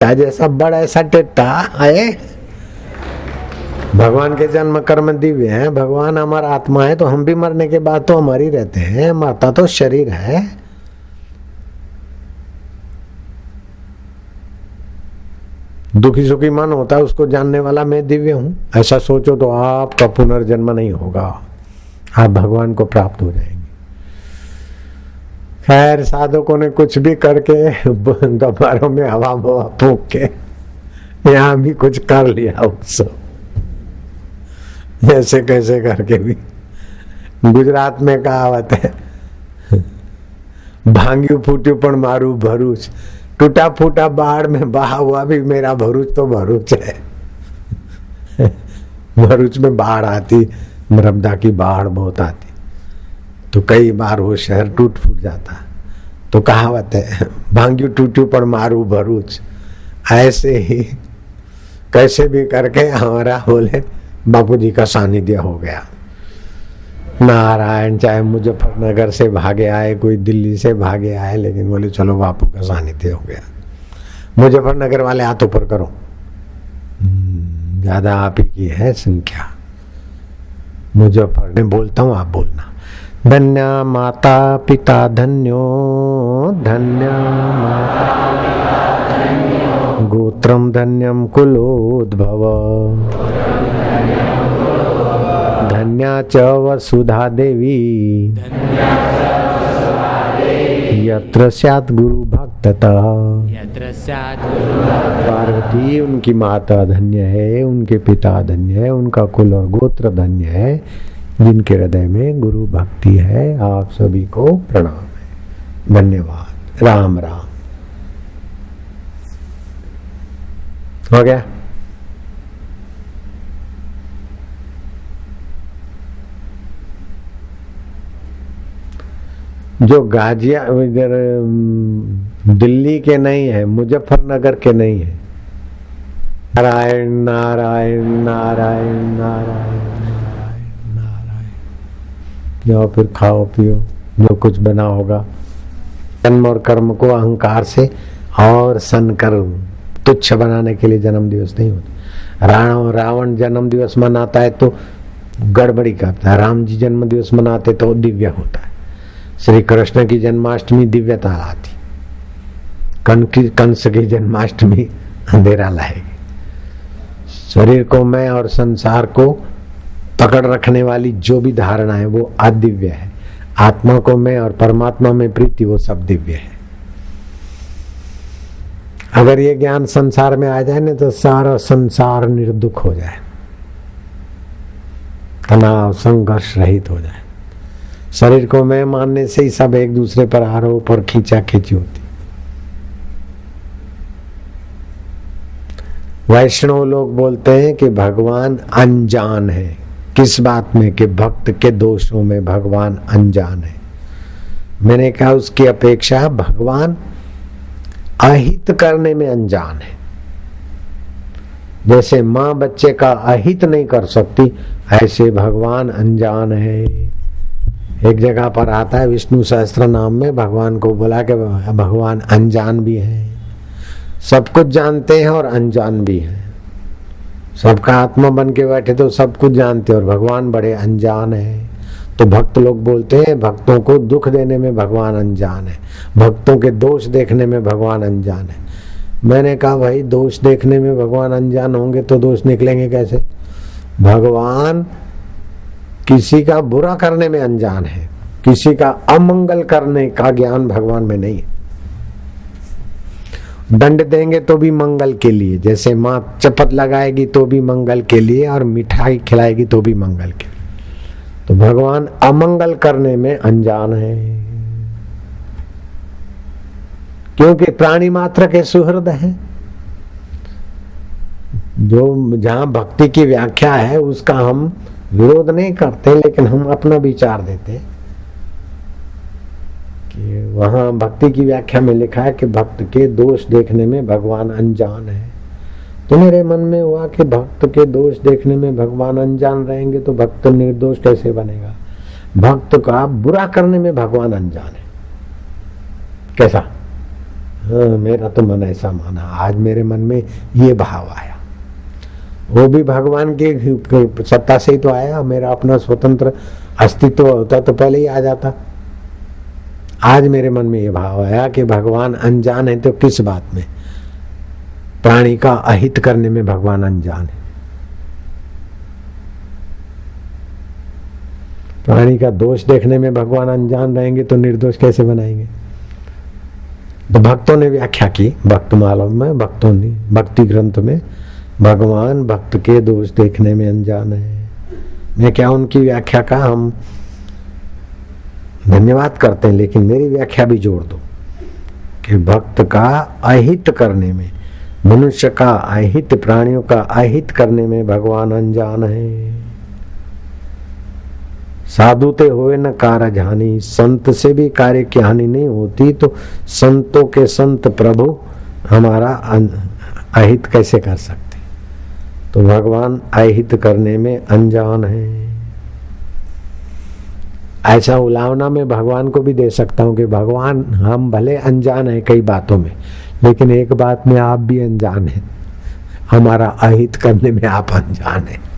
जैसा बड़ा ऐसा टेटा है। भगवान के जन्म कर्म दिव्य हैं, भगवान हमारा आत्मा है, तो हम भी मरने के बाद तो हमारे ही रहते हैं, मरता तो शरीर है। दुखी सुखी मन होता है, उसको जानने वाला मैं दिव्य हूं, ऐसा सोचो तो आपका पुनर्जन्म नहीं होगा, आप भगवान को प्राप्त हो जाएंगे। खैर साधकों ने कुछ भी करके दोपहरों में हवा फूंक के यहाँ भी कुछ कर लिया उसको, जैसे कैसे करके भी। गुजरात में कहावत है, भांग्यू फूट्यू पण मारू भरूच, टूटा फूटा बाढ़ में बहा हुआ भी मेरा भरूच तो भरूच है। भरूच में बाढ़ आती, नर्मदा की बाढ़ बहुत आती, तो कई बार वो शहर टूट फूट जाता। तो कहावत है, भांग्यू टूट्यू पर मारू भरूच। ऐसे ही कैसे भी करके हमारा बोले बापू जी का सानिध्य हो गया। नारायण, चाहे मुजफ्फरनगर से भागे आए, कोई दिल्ली से भागे आए, लेकिन बोले चलो बापू का सानिध्य हो गया। मुजफ्फरनगर वाले हाथ ऊपर करो, ज्यादा आप ही की है संख्या। मुजफ्फर में बोलता हूँ, आप बोलना। धन्य माता पिता धन्यो, धन्य माता गोत्रम धन्यम कुलोद्भव, धन्या च वसुधा देवी, यत्र स्यात् गुरु भक्ततः। पार्वती उनकी माता धन्य है, उनके पिता धन्य है, उनका कुल और गोत्र धन्य है, जिनके हृदय में गुरु भक्ति है। आप सभी को प्रणाम है, धन्यवाद। राम राम। हो गया? जो गाजिया इधर दिल्ली के नहीं है, मुजफ्फरनगर के नहीं है। नारायण नारायण नारायण नारायण नारायण नारायण। जाओ फिर खाओ पियो, जो कुछ बना होगा। जन्म और कर्म को अहंकार से और सन कर तुच्छ बनाने के लिए जन्म दिवस नहीं होता। रावण जन्म दिवस मनाता है तो गड़बड़ी करता है, राम जी जन्म दिवस मनाते तो दिव्य होता है। श्री कृष्ण की जन्माष्टमी दिव्यता लाती, कंस की जन्माष्टमी अंधेरा लाएगी। शरीर को मैं और संसार को पकड़ रखने वाली जो भी धारणा है वो अदिव्य है। आत्मा को मैं और परमात्मा में प्रीति, वो सब दिव्य है। अगर ये ज्ञान संसार में आ जाए ना तो सारा संसार निर्दुख हो जाए, तनाव संघर्ष रहित हो जाए। शरीर को मैं मानने से ही सब एक दूसरे पर आरोप और खींचा खींची होती। वैष्णव लोग बोलते हैं कि भगवान अनजान है। किस बात में? कि भक्त के दोषों में भगवान अनजान है। मैंने कहा उसकी अपेक्षा भगवान अहित करने में अनजान है। जैसे माँ बच्चे का अहित नहीं कर सकती, ऐसे भगवान अनजान है। एक जगह पर आता है विष्णु सहस्त्र नाम में, भगवान को बोला कि भगवान अनजान भी है, सब कुछ जानते हैं और अनजान भी है। सबका आत्मा बन के बैठे तो सब कुछ जानते और भगवान बड़े अनजान है। तो भक्त लोग बोलते हैं भक्तों को दुख देने में भगवान अनजान है, भक्तों के दोष देखने में भगवान अनजान है। मैंने कहा भाई दोष देखने में भगवान अनजान होंगे तो दोष निकलेंगे कैसे? भगवान किसी का बुरा करने में अनजान है, किसी का अमंगल करने का ज्ञान भगवान में नहीं है। दंड देंगे तो भी मंगल के लिए, जैसे माँ चपत लगाएगी तो भी मंगल के लिए, और मिठाई खिलाएगी तो भी मंगल के लिए। तो भगवान अमंगल करने में अनजान है, क्योंकि प्राणी मात्र के सुहृद हैं। जो जहां भक्ति की व्याख्या है उसका हम विरोध नहीं करते, लेकिन हम अपना विचार देते कि वहां भक्ति की व्याख्या में लिखा है कि भक्त के दोष देखने में भगवान अनजान है। तो मेरे मन में हुआ कि भक्त के दोष देखने में भगवान अनजान रहेंगे तो भक्त निर्दोष कैसे बनेगा? भक्त का बुरा करने में भगवान अनजान है। कैसा? हाँ, मेरा तो मन ऐसा माना, आज मेरे मन में ये भाव आया। वो भी भगवान की सत्ता से ही तो आया। मेरा अपना स्वतंत्र अस्तित्व होता तो पहले ही आ जाता। आज मेरे मन में ये भाव आया कि भगवान अनजान है तो किस बात में? प्राणी का अहित करने में भगवान अनजान है। प्राणी का दोष देखने में भगवान अनजान रहेंगे तो निर्दोष कैसे बनाएंगे? तो भक्तों ने व्याख्या की, भक्त मालूम में, भक्तों ने भक्ति ग्रंथ में भगवान भक्त के दोष देखने में अनजान है। मैं क्या उनकी व्याख्या का हम धन्यवाद करते हैं, लेकिन मेरी व्याख्या भी जोड़ दो कि भक्त का अहित करने में, मनुष्य का अहित, प्राणियों का अहित करने में भगवान अनजान है। साधु ते होए न कारज हानि, संत से भी कार्य की हानि नहीं होती तो संतों के संत प्रभु हमारा अहित कैसे कर सकते? तो भगवान अहित करने में अनजान है। ऐसा उलावना मैं भगवान को भी दे सकता हूँ कि भगवान हम भले अनजान है कई बातों में, लेकिन एक बात में आप भी अनजान हैं, हमारा अहित करने में आप अनजान हैं।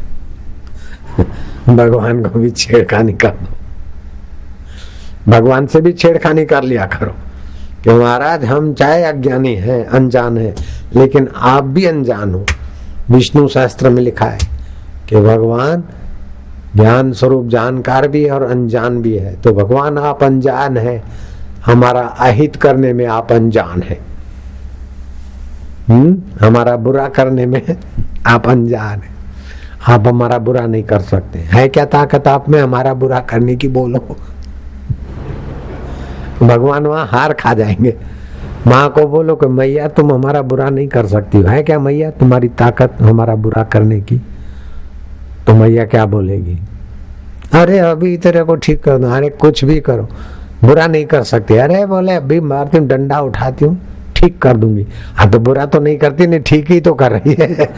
भगवान को भी छेड़खानी कर दो, भगवान से भी छेड़खानी कर लिया करो कि महाराज हम चाहे अज्ञानी हैं, अनजान है, लेकिन आप भी अनजान हो। विष्णु शास्त्र में लिखा है कि भगवान ज्ञान स्वरूप जानकार भी है और अनजान भी है। तो भगवान आप अनजान है, हमारा अहित करने में आप अनजान है, हमारा बुरा करने में आप अनजान है। आप हमारा बुरा नहीं कर सकते। है क्या ताकत आप में हमारा बुरा करने की? बोलो। भगवान वहां हार खा जाएंगे। माँ को बोलो कि मैया तुम हमारा बुरा नहीं कर सकती हो। है क्या मैया तुम्हारी ताकत हमारा बुरा करने की? तो मैया क्या बोलेगी? अरे अभी तेरे को ठीक कर दो, अरे कुछ भी करो, बुरा नहीं कर सकती। अरे बोले अभी मारती हूँ, डंडा उठाती हूँ, ठीक कर दूंगी। हाँ तो बुरा तो नहीं करती, नहीं ठीक ही तो कर रही है।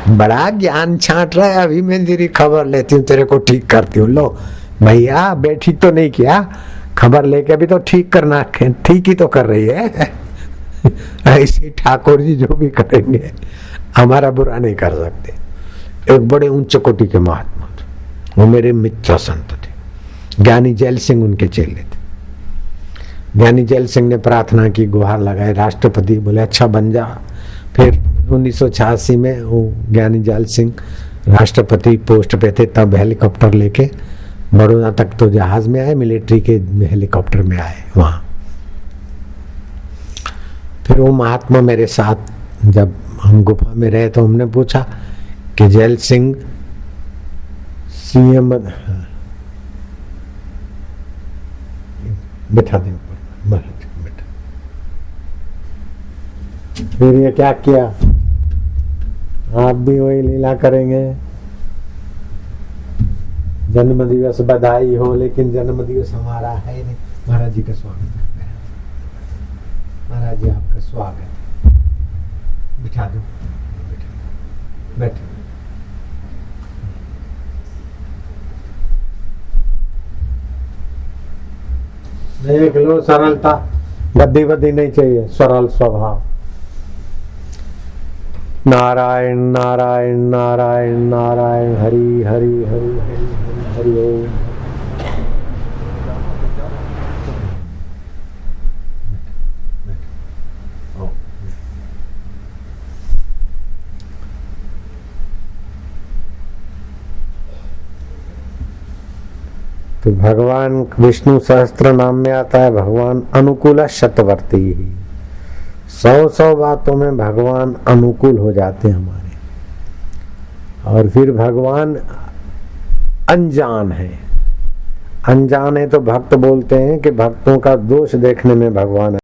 बड़ा ज्ञान छांट रहा है, अभी मैं तेरी खबर लेती हूँ, तेरे को ठीक करती हूँ। लो भैया बे ठीक तो नहीं किया, खबर लेके भी तो ठीक करना, ठीक ही तो कर रही है। ऐसे ठाकुर जी जो भी करेंगे हमारा बुरा नहीं कर सकते। एक बड़े उच्च कोटि के महात्मा थे, वो मेरे मित्र संत थे, ज्ञानी जैल सिंह उनके चेले थे। ज्ञानी जैल सिंह ने प्रार्थना की, गुहार लगाए, राष्ट्रपति बोले अच्छा बन जा। फिर 1986 में वो ज्ञानी जैल सिंह राष्ट्रपति पोस्ट पे थे, तब हेलीकॉप्टर लेके बड़ौदा तक तो जहाज में आए, मिलिट्री के हेलीकॉप्टर में आए वहां। फिर वो महात्मा मेरे साथ जब हम गुफा में रहे तो हमने पूछा कि जैल सिंह सीएम बैठा दे ऊपर, बैठा। फिर ये क्या किया? आप भी वही लीला करेंगे, जन्म दिवस बधाई हो, लेकिन जन्म दिवस हमारा है नहीं। महाराज जी का स्वागत है, महाराज जी आपका स्वागत है, बिठा दो, बैठो। देख लो सरलता, गद्दी बद्दी नहीं चाहिए, सरल स्वभाव। नारायण नारायण नारायण नारायण, हरि हरि हरि हरि हरि ओम। तो भगवान विष्णु सहस्त्र नाम में आता है भगवान अनुकूल शतवर्ती ही। 100 बातों में भगवान अनुकूल हो जाते हैं हमारे। और फिर भगवान अनजान है। अनजान है तो भक्त बोलते हैं कि भक्तों का दोष देखने में भगवान